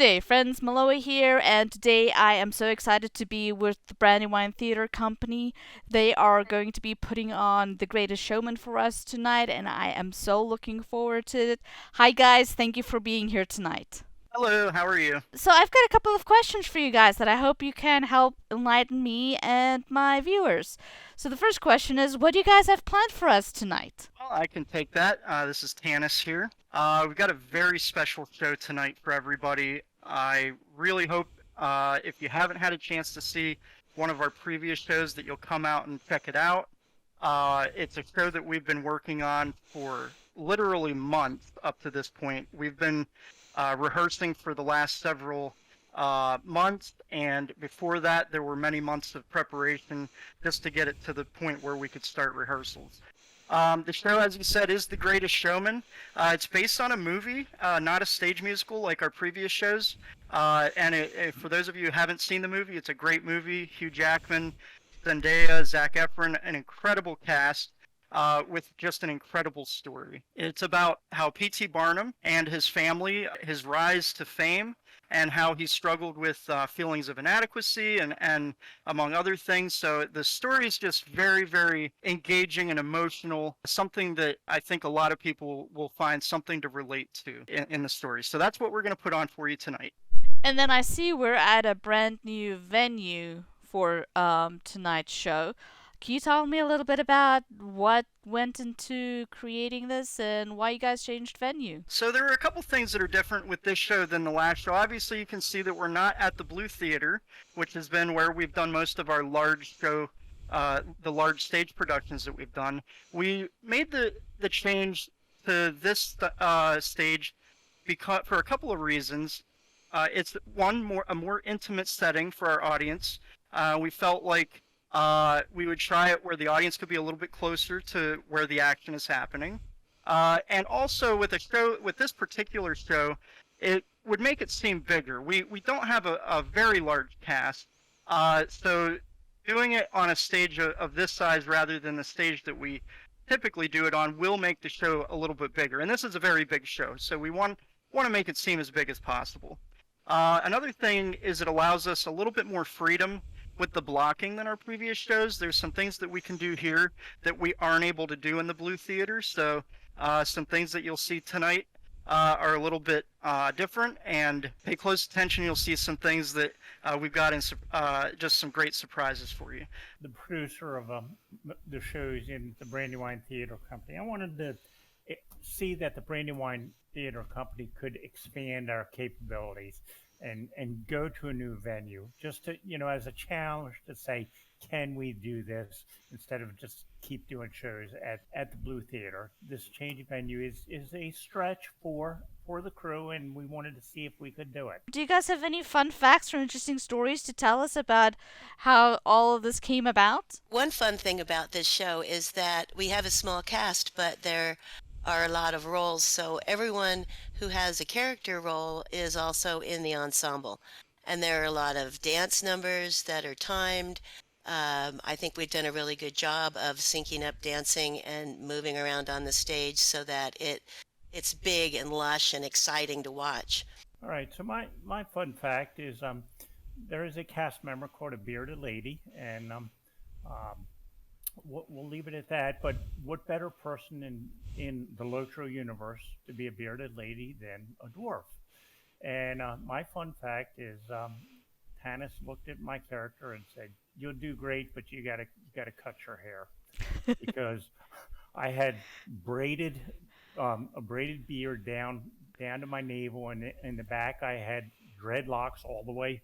day, friends. Maloa here, and today I am so excited to be with the Brandywine Theatre Company. They are going to be putting on The Greatest Showman for us tonight, and I am so looking forward to it. Hi, guys. Thank you for being here tonight. Hello, how are you? So, I've got a couple of questions for you guys that I hope you can help enlighten me and my viewers. So, the first question is, what do you guys have planned for us tonight? Well, I can take that. This is Tanis here. We've got a very special show tonight for everybody. I really hope if you haven't had a chance to see one of our previous shows that you'll come out and check it out. It's a show that we've been working on for literally months up to this point. We've been rehearsing for the last several months, and before that, there were many months of preparation just to get it to the point where we could start rehearsals. The show, as you said, is The Greatest Showman. It's based on a movie, not a stage musical like our previous shows. For those of you who haven't seen the movie, it's a great movie. Hugh Jackman, Zendaya, Zac Efron, an incredible cast. With just an incredible story. It's about how P.T. Barnum and his family, his rise to fame, and how he struggled with feelings of inadequacy and among other things. So the story is just very, very engaging and emotional, something that I think a lot of people will find something to relate to in the story. So that's what we're going to put on for you tonight. And then I see we're at a brand new venue for tonight's show. Can you tell me a little bit about what went into creating this and why you guys changed venue? So there are a couple things that are different with this show than the last show. Obviously, you can see that we're not at the Blue Theater, which has been where we've done most of our large show, the large stage productions that we've done. We made the change to this stage because for a couple of reasons. It's a more intimate setting for our audience. We felt like we would try it where the audience could be a little bit closer to where the action is happening. And also with a show, with this particular show, it would make it seem bigger. We don't have a very large cast, so doing it on a stage of this size rather than the stage that we typically do it on will make the show a little bit bigger. And this is a very big show, so we want to make it seem as big as possible. Another thing is it allows us a little bit more freedom with the blocking than our previous shows. There's some things that we can do here that we aren't able to do in the Blue Theater. So some things that you'll see tonight are a little bit different. And pay close attention. You'll see some things that we've got in just some great surprises for you. The producer of the shows in the Brandywine Theatre Company, I wanted to see that the Brandywine Theatre Company could expand our capabilities and go to a new venue, just to, as a challenge to say, can we do this instead of just keep doing shows at the Blue Theater? This change of venue is a stretch for the crew, and we wanted to see if we could do it. Do you guys have any fun facts or interesting stories to tell us about how all of this came about? One fun thing about this show is that we have a small cast, but there are a lot of roles, so everyone who has a character role is also in the ensemble. And there are a lot of dance numbers that are timed. I think we've done a really good job of syncing up dancing and moving around on the stage so that it's big and lush and exciting to watch. All right, so my fun fact is there is a cast member called a bearded lady, and we'll leave it at that. But what better person in the LOTRO universe to be a bearded lady than a dwarf? And my fun fact is Tanis looked at my character and said, "You'll do great, but you gotta cut your hair," because I had a braided beard down to my navel, and in the back I had dreadlocks all the way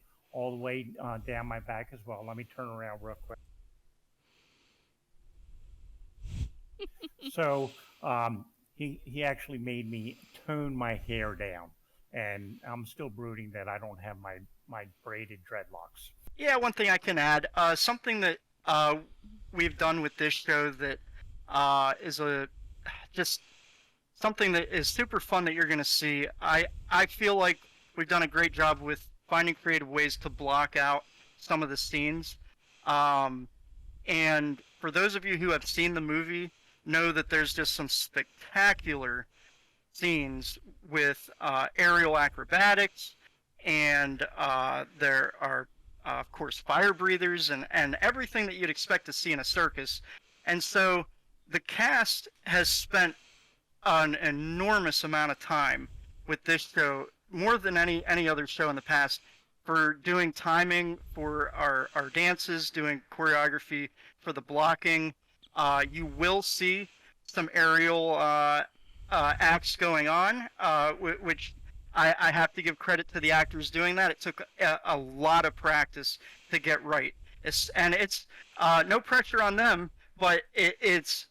down my back as well. Let me turn around real quick. So he actually made me tone my hair down, and I'm still brooding that I don't have my braided dreadlocks. Yeah, one thing I can add, something that we've done with this show that is just something that is super fun that you're going to see. I feel like we've done a great job with finding creative ways to block out some of the scenes. And for those of you who have seen the movie, know that there's just some spectacular scenes with aerial acrobatics and there are, of course, fire breathers and everything that you'd expect to see in a circus. And so the cast has spent an enormous amount of time with this show, more than any other show in the past, for doing timing for our dances, doing choreography for the blocking. You will see some aerial acts going on, which I have to give credit to the actors doing that. It took a lot of practice to get right. It's no pressure on them, but it's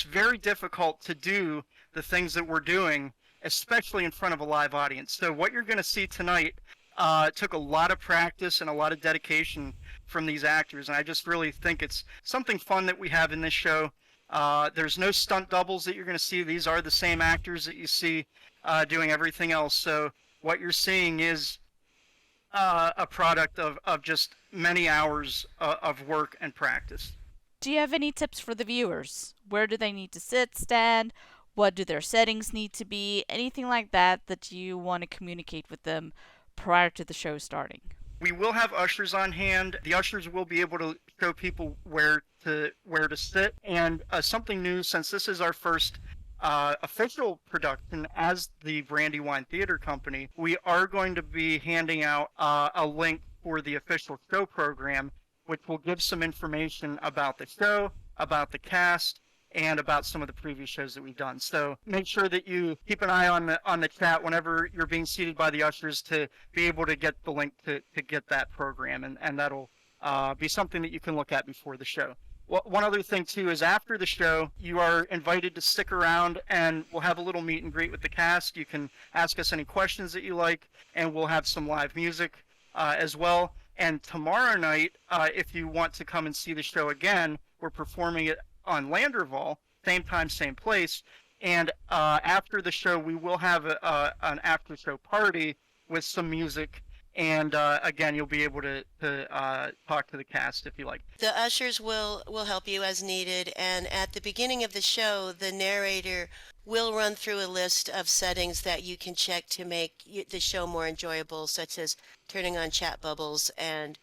very difficult to do the things that we're doing, especially in front of a live audience. So what you're going to see tonight took a lot of practice and a lot of dedication from these actors, and I just really think it's something fun that we have in this show. There's no stunt doubles that you're going to see. These are the same actors that you see doing everything else. So what you're seeing is a product of just many hours of work and practice. Do you have any tips for the viewers? Where do they need to sit, stand? What do their settings need to be? Anything like that that you want to communicate with them prior to the show starting? We will have ushers on hand. The ushers will be able to show people where to sit. And something new, since this is our first official production as the Brandywine Theatre Company, we are going to be handing out a link for the official show program, which will give some information about the show, about the cast, and about some of the previous shows that we've done. So make sure that you keep an eye on the chat whenever you're being seated by the ushers to be able to get the link to get that program, and that'll be something that you can look at before the show. One other thing too is after the show, you are invited to stick around and we'll have a little meet and greet with the cast. You can ask us any questions that you like, and we'll have some live music as well. And tomorrow night, if you want to come and see the show again, we're performing it on Landerval, same time, same place. And after the show, we will have an after-show party with some music. And again, you'll be able to talk to the cast if you like. The ushers will help you as needed, and at the beginning of the show, the narrator will run through a list of settings that you can check to make the show more enjoyable, such as turning on chat bubbles and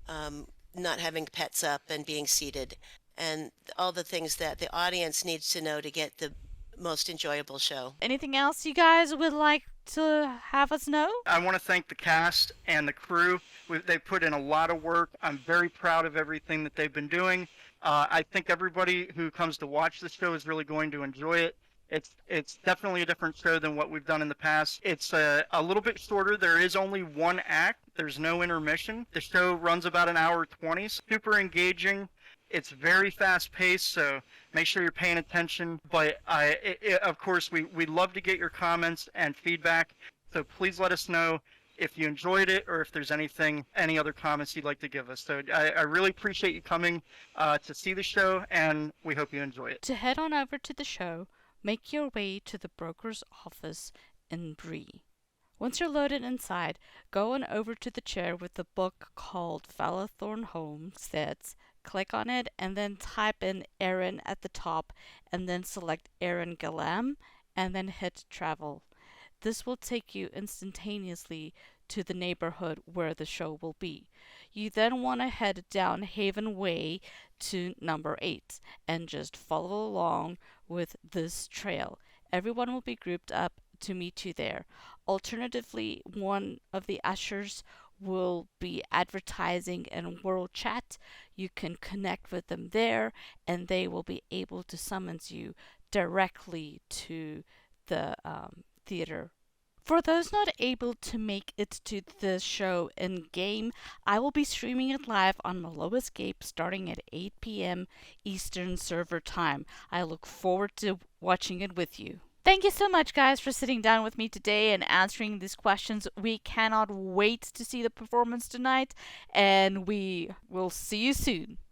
not having pets up and being seated, and all the things that the audience needs to know to get the most enjoyable show. Anything else you guys would like to have us know? I want to thank the cast and the crew. They put in a lot of work. I'm very proud of everything that they've been doing. I think everybody who comes to watch the show is really going to enjoy it. It's definitely a different show than what we've done in the past. It's a little bit shorter. There is only one act. There's no intermission. The show runs about an hour 20. Super engaging. It's very fast-paced, so make sure you're paying attention. But of course, we'd love to get your comments and feedback. So please let us know if you enjoyed it or if there's any other comments you'd like to give us. So I really appreciate you coming to see the show, and we hope you enjoy it. To head on over to the show, make your way to the broker's office in Bree. Once you're loaded inside, go on over to the chair with the book called Fallowthorn Homesteads. Click on it and then type in Aaron at the top and then select Aaron Galam and then hit travel. This will take you instantaneously to the neighborhood where the show will be. You then want to head down Haven Way to number 8 and just follow along with this trail. Everyone will be grouped up to meet you there. Alternatively, one of the ushers will be advertising in World Chat. You can connect with them there and they will be able to summons you directly to the theater. For those not able to make it to the show in game, I will be streaming it live on Miloascape starting at 8 p.m. Eastern Server Time. I look forward to watching it with you. Thank you so much, guys, for sitting down with me today and answering these questions. We cannot wait to see the performance tonight, and we will see you soon.